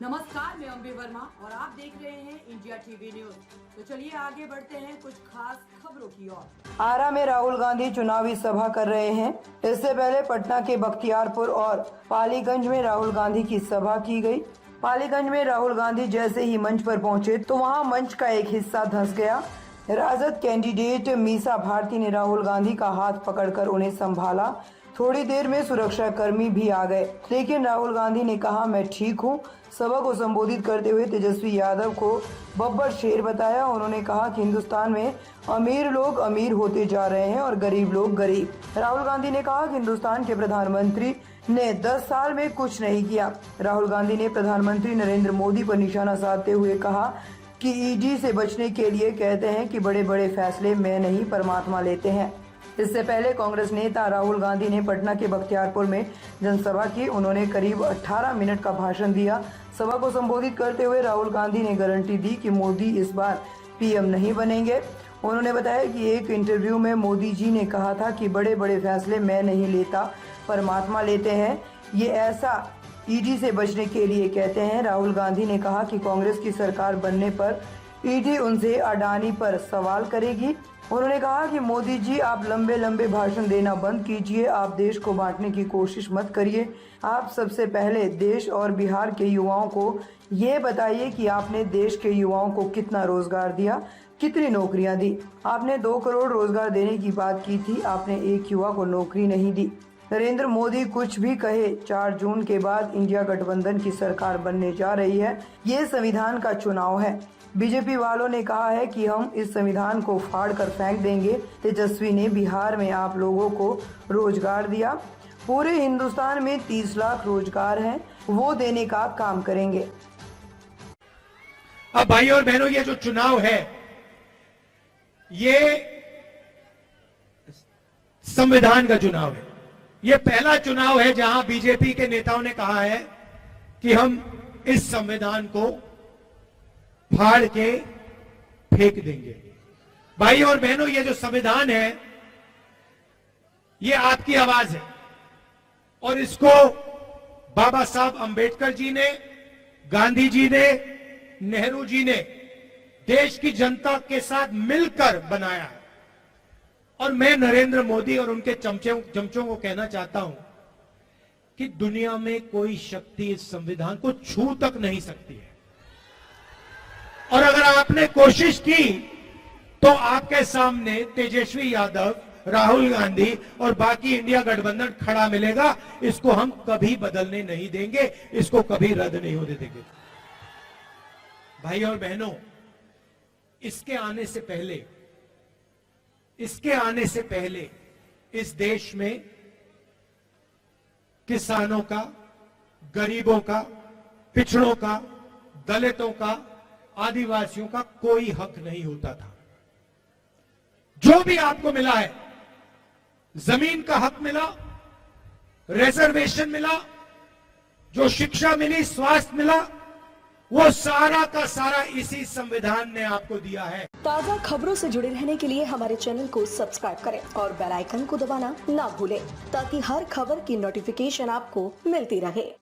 नमस्कार, मैं अम्बे वर्मा और आप देख रहे हैं इंडिया टीवी न्यूज। तो चलिए आगे बढ़ते हैं कुछ खास खबरों की ओर। आरा में राहुल गांधी चुनावी सभा कर रहे हैं। इससे पहले पटना के बख्तियारपुर और पालीगंज में राहुल गांधी की सभा की गई। पालीगंज में राहुल गांधी जैसे ही मंच पर पहुंचे तो वहां मंच का एक हिस्सा धंस गया। राजद कैंडिडेट मीसा भारती ने राहुल गांधी का हाथ पकड़कर उन्हें संभाला। थोड़ी देर में सुरक्षा कर्मी भी आ गए, लेकिन राहुल गांधी ने कहा, मैं ठीक हूँ। सभा को संबोधित करते हुए तेजस्वी यादव को बब्बर शेर बताया। उन्होंने कहा कि हिंदुस्तान में अमीर लोग अमीर होते जा रहे हैं और गरीब लोग गरीब। राहुल गांधी ने कहा कि हिंदुस्तान के प्रधानमंत्री ने 10 साल में कुछ नहीं किया। राहुल गांधी ने प्रधानमंत्री नरेंद्र मोदी पर निशाना साधते हुए कहा कि ईडी से बचने के लिए कहते हैं कि बड़े बड़े फैसले मैं नहीं परमात्मा लेते हैं। इससे पहले कांग्रेस नेता राहुल गांधी ने पटना के बख्तियारपुर में जनसभा की। उन्होंने करीब 18 मिनट का भाषण दिया। सभा को संबोधित करते हुए राहुल गांधी ने गारंटी दी कि मोदी इस बार पीएम नहीं बनेंगे। उन्होंने बताया कि एक इंटरव्यू में मोदी जी ने कहा था कि बड़े बड़े फैसले मैं नहीं लेता, परमात्मा लेते हैं। ये ऐसा ईडी से बचने के लिए कहते हैं। राहुल गांधी ने कहा कि कांग्रेस की सरकार बनने पर ईडी उनसे अडानी पर सवाल करेगी। उन्होंने कहा कि मोदी जी, आप लंबे लंबे भाषण देना बंद कीजिए। आप देश को बांटने की कोशिश मत करिए। आप सबसे पहले देश और बिहार के युवाओं को ये बताइए कि आपने देश के युवाओं को कितना रोजगार दिया, कितनी नौकरियां दी। आपने 2 करोड़ रोजगार देने की बात की थी, आपने एक युवा को नौकरी नहीं दी। नरेंद्र मोदी कुछ भी कहे, 4 जून के बाद इंडिया गठबंधन की सरकार बनने जा रही है। ये संविधान का चुनाव है। बीजेपी वालों ने कहा है कि हम इस संविधान को फाड़ कर फेंक देंगे। तेजस्वी ने बिहार में आप लोगों को रोजगार दिया। पूरे हिंदुस्तान में 30 लाख रोजगार हैं, वो देने का काम करेंगे। अब भाई और बहनों, ये जो चुनाव है, ये संविधान का चुनाव है। ये पहला चुनाव है जहां बीजेपी के नेताओं ने कहा है कि हम इस संविधान को फाड़ के फेंक देंगे। भाई और बहनों, ये जो संविधान है, ये आपकी आवाज है और इसको बाबा साहब अंबेडकर जी ने, गांधी जी ने, नेहरू जी ने देश की जनता के साथ मिलकर बनाया है। और मैं नरेंद्र मोदी और उनके चमचों को कहना चाहता हूं कि दुनिया में कोई शक्ति इस संविधान को छू तक नहीं सकती है। और अगर आपने कोशिश की तो आपके सामने तेजस्वी यादव, राहुल गांधी और बाकी इंडिया गठबंधन खड़ा मिलेगा। इसको हम कभी बदलने नहीं देंगे, इसको कभी रद्द नहीं होने देंगे। भाई और बहनों, इसके आने से पहले इस देश में किसानों का, गरीबों का, पिछड़ों का, दलितों का, आदिवासियों का कोई हक नहीं होता था। जो भी आपको मिला है, जमीन का हक मिला, रिजर्वेशन मिला, जो शिक्षा मिली, स्वास्थ्य मिला, वो सारा का सारा इसी संविधान ने आपको दिया है। ताज़ा खबरों से जुड़े रहने के लिए हमारे चैनल को सब्सक्राइब करें और बेल आइकन को दबाना ना भूलें, ताकि हर खबर की नोटिफिकेशन आपको मिलती रहे।